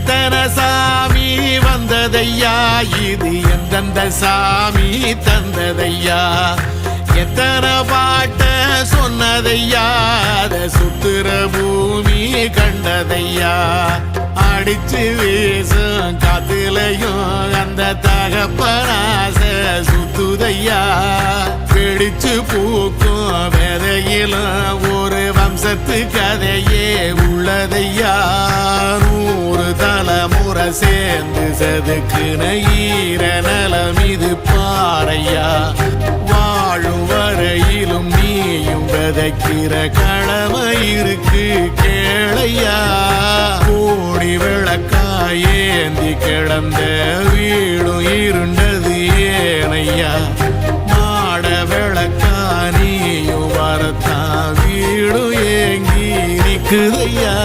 எத்தனை சாமி வந்ததையா, இது எந்தெந்த சாமி தந்ததையா, எத்தனை பாட்ட சொன்னதையா, அத சுத்துற பூமி கண்டதையா, அடிச்சு வீசும் காத்துலையும் அந்த தகப்பனாச சுத்துதையா, பிடிச்சு பூக்கும் விதையிலும் ஒரு வம்சத்து கதையே உள்ளதையா, 100 தலைமுறை சேர்ந்து செதுக்குன ஈர நலம் இது பாறையா, வாழும் வரையிலும் நீயும் விதைக்கிற கடமை இருக்கு கேளையா, கோடி விளக்காயேந்தி கிடந்த வீடும் இருண்டது ஏனையா, மாட விளக்கா நீயும் வரத்தான் வீடும் ஏங்கி நிக்குதையா.